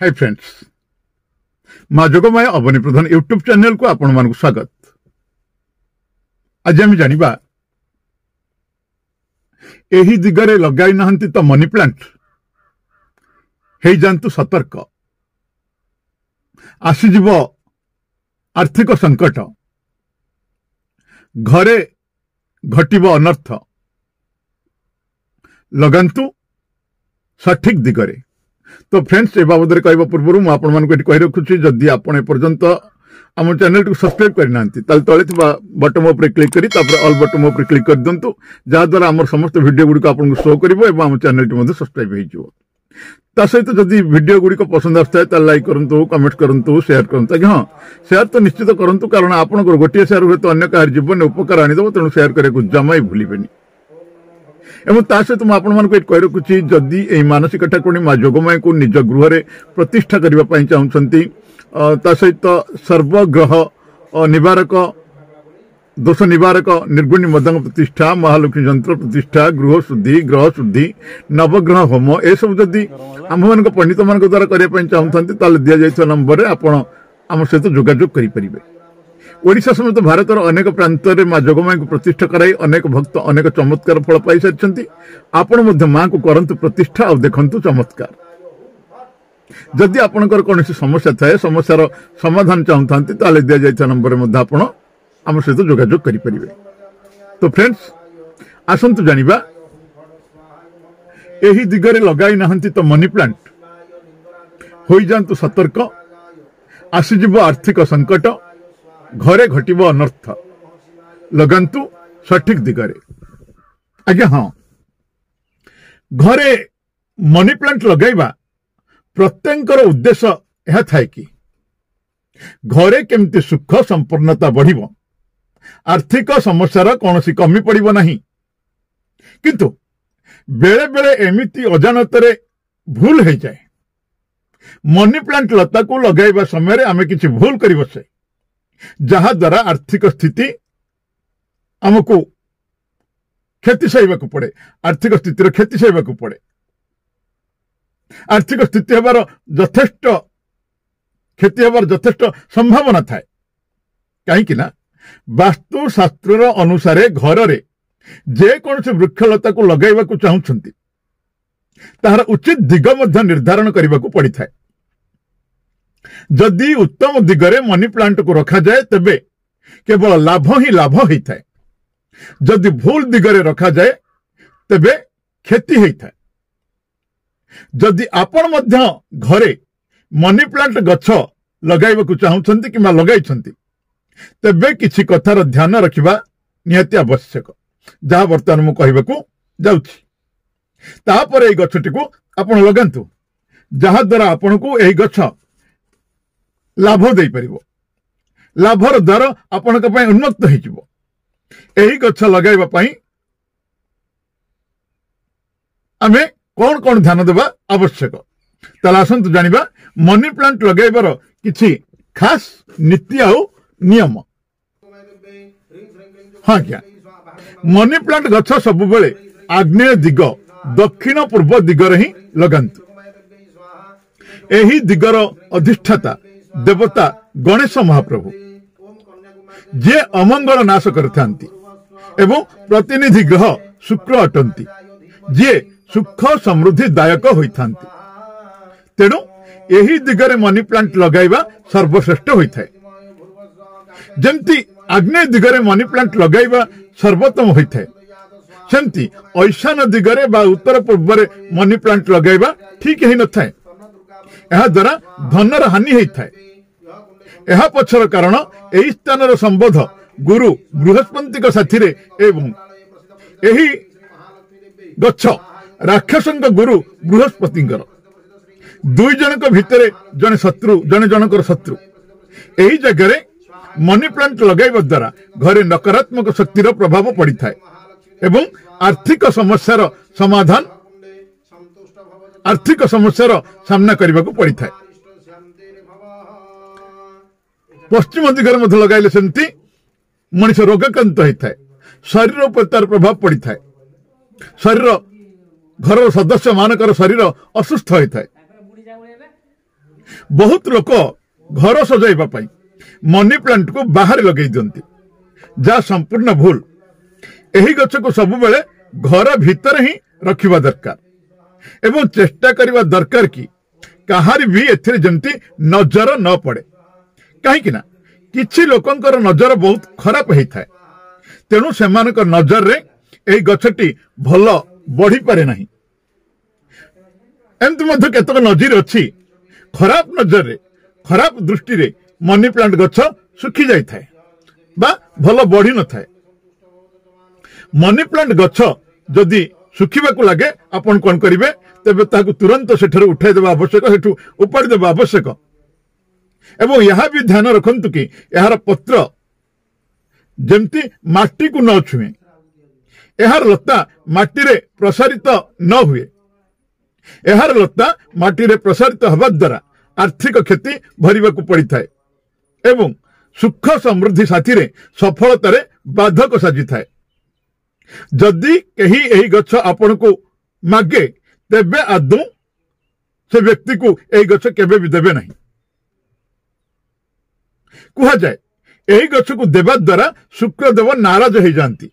Hi friends, माँ जोगमाया अवनी प्रधान YouTube channel को आपण मानक स्वागत। आज आम जानिबा एही दिगरे लगाई नाहंती तो मनी प्लांट हे जानतु सतर्क। आसीजिव आर्थिक संकट, घरे घटिब अनर्थ, लगांतु सठिक दिगरे। तो फ्रेंड्स, ए बाबद कहवा पूर्व मुझे कही रखुच्छी, जदि आपण एपर्यंत आम चैनल को सब्सक्राइब करना तले बटन उपर क्लिक करी ऑल बटन उपर क्लिक कर दिंतु, जहाद्वारा आम समस्त वीडियो गुड़िक आपको शो कर आम चैनल टी सब्सक्राइब हो सहित जदि वीडियो गुड़िक पसंद आए तो लाइक करूँ, कमेंट करूँ, शेयर करूँ। आगे हाँ, शेयर तो निश्चित करूँ, कारण आपंकर गोटे शेयर हुए तो अन्य कहार जीवन में उपकार आनीदेव, तेणु शेयर करने जमा ही भूलें। एवं ता सहित मुझे कही रखुच्छी, जदि यही मानसिक ठाकुराणी माँ जोगमाया को निज गृह प्रतिष्ठा करने चाहती, सहित सर्वग्रह निवारक, दोष निवारक, निर्गुणी मदंग प्रतिष्ठा, महालक्ष्मी यंत्र प्रतिष्ठा, गृह शुद्धि, ग्रह शुद्धि, नवग्रह होम, ए सब जदि आम मान पंडित मान द्वारा करने चाहते दि जाइए नंबर आपण आम सहित जोगाजोग करेंगे। ओडिशा समेत भारतर अनेक प्रांत में माँ जोगमाया को प्रतिष्ठा कराई अनेक भक्त अनेक चमत्कार फल पाई सारी। आपण माँ को करंतु प्रतिष्ठा और देखंतु चमत्कार। जदि आपणकर कौन समस्या थाए, समस्यार समाधान चाहते ताले दि जाइए नंबर में आपण आम सहित जोगाजोग करेंगे। तो फ्रेंड्स, आसंतु जानिबा एही दिगरे लगाई नाहंती तो मनी प्लांट होई जांतु सतर्क। आसीजिव आर्थिक संकट, घरे घटिब अनर्थ, लगांतु सठिक दिगरे। आज्ञा हाँ, घरे मनी प्लांट लगाइबा प्रत्येकर उद्देश्य यह थाए कि घरे केमती सुख संपूर्णता बढ़िबो, आर्थिक समस्यार कौनसी कमी पड़िबो नहीं। किंतु बेले बेले एमिति अजानतरे भूल हो जाए, मनी प्लांट लता को लगाइबा समय आमे किछि भूल करि बसे, जहा द्वारा आर्थिक स्थिति आमको क्षति सहवाक पड़े, आर्थिक स्थितिर क्षति सहवाक पड़े। आर्थिक स्थिति हबार यथेष्ट क्षति हबार यथेष्ट संभावना थाए। कहीं ना वास्तुशास्त्र अनुसार घर रे जे कौन से वृक्षलता को लगाइबा को चाहुछंती ताहार उचित दिग मध्य निर्धारण करने को पड़ी थाए। जदि उत्तम दिगरे मनी प्लांट को रखा जाए तेबे केवल लाभ ही लाभ होता है। जदि भूल दिगरे रखा जाए तेबे क्षति होता है। जदि आपण मध्य घरे मनी प्लांट गछ लगाइबा को चाहुछंती किमा लगाइछंती तेबे किछि कथार ध्यान रखिबा निहाती आवश्यक, जहा वर्तमान मु कहबाकू जाउछि। तापर एई गछटी को आपण लगांतु, जहा द्वारा आपण को एई गछ लाभ दे परिबो, लाभर द्वार आपण का पय उन्मुक्त होइजिवो। एही गछ लगाइबा पई आमे कौन कौन ध्यान देबा आवश्यक, ताला आसंतु जानिबा मनी प्लांट लगाइबार किछि खास नीति आ नियम। हाँ क्या, मनी प्लांट गछ सब बेले आग्नेय दिग दक्षिण पूर्व दिगरे ही लगांतु। एही दिगर अधिष्ठाता देवता गणेश महाप्रभु, जे अमंगल नाश करथांती एवं प्रतिनिधि ग्रह शुक्र अटंती, जे सुख समृद्धि दायक होइथांती। तेणु एही दिगरे मनी प्लांट लगाइबा सर्वश्रेष्ठ होइथाए। जेमती आग्नेय दिगरे मनी प्लांट लगाइबा सर्वोत्तम होइथाए, सेमती ईशान दिगरे बा उत्तर पूर्व मनी प्लांट लगाइबा ठीक ही न थाए। एहा द्वारा धनर हानि होइथाए। एहा पछर कारण एही स्थानर संबोध गुरु बृहस्पति साथी रे एवं एही गच्छ राक्षसंक गुरु बृहस्पति दुई जनक भितरे जने शत्रु, जने जनकर शत्रु। एही जगह मनी प्लांट लगाइबा द्वारा घरे नकारात्मक शक्तिर प्रभाव पड़ी थाए एवं आर्थिक समस्यार समाधान, आर्थिक समस्यार सामना करने को पड़ी थाए। पश्चिम दिगरे मध्य लगाइले सेमती मनीष रोगाक्रांत होता है, शरीर पर तार प्रभाव पड़ी थाए। शरीर घर सदस्य मानकर शरीर असुस्थ होता है। बहुत लोक घर सजाइबा पई मनी प्लांट को बाहर लगे दियंती, जा संपूर्ण भूल। एही गछ को सब बेले घर भीतर ही रखिबा दरकार एवं चेष्टा करिबा दरकार कि कहारी भी एथिरे जंती नजर न पड़े, कहीं ना किछि लोकंकर नजर बहुत खराब होई थाए, तेणु सेमानकर नजर रे एही गछटी भल बढ़ी पारे नहीं। एमती मध्य केतक नजर अच्छी खराब नजर रे खराब दृष्टि रे मनी प्लांट गछ सुखी जाई थाए बा भल बढ़ी न थाए। मनी प्लांट गछ जदि सुखिबाकू लागे आपण कोन करिवे, तेबे ताकू तुरंत सेठर उठाई देबा आवश्यक, सेठू उपाड़ी देबा आवश्यक। एवं यह भी ध्यान रखंतु कि यार पत्र जेमती माटी को न छुए, यार लता माटी रे प्रसारित न हुए। यार लता माटी रे प्रसारित हवा द्वारा आर्थिक क्षति भरिबाकू पड़ी थाए एवं सुख समृद्धि साथी रे सफलता रे बाधक साजी थाए। जदि कही एही गछ आपण को मागे, तेबे आदौ से व्यक्ति को एही गछ केबे भी देबे नहीं। कुहा जाए एही गछ को देबा द्वारा शुक्रदेव नाराज हो जाती।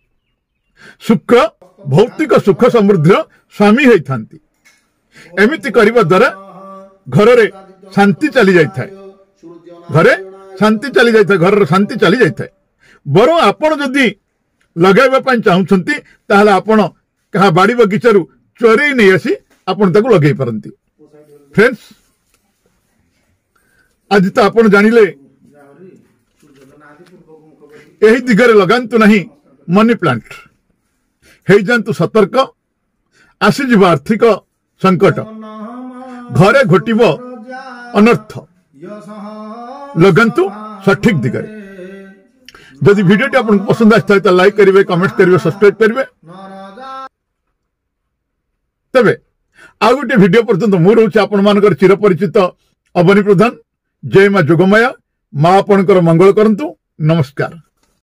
शुक्र भौतिक सुख समृद्धि स्वामी होई थांती। एमिति करिबा द्वारा घर रे शांति चली जाई थाए, घरे शांति चली जाई थाए, घर शांति चली जाई थाए। बरो आपण जदि लगाइबा पई चाहुछंती, ताहले आपण कहा बाड़ी बगीचारू चोरी नहीं आसी आपण ताकू लगाई पारंती। फ्रेंड्स, आज तो आपण जानिले यही दिगरे लगांतु नहीं मनी प्लांट। हे जानतु सतर्क, आसीजिब आर्थिक संकट, घरे घटिब अनर्थ। लगांतु सठिक दिगरे। जदि वीडियोटी आपको पसंद आए तो लाइक करेंगे, कमेंट करेंगे, सब्सक्राइब करेंगे। तबे आ गोटे वीडियो पर्यंत मु रोचे आपण मानकर चिरपरिचित अवनी प्रधान। जय मां जोगमाया, मां आपणकर मंगल करंतु। नमस्कार।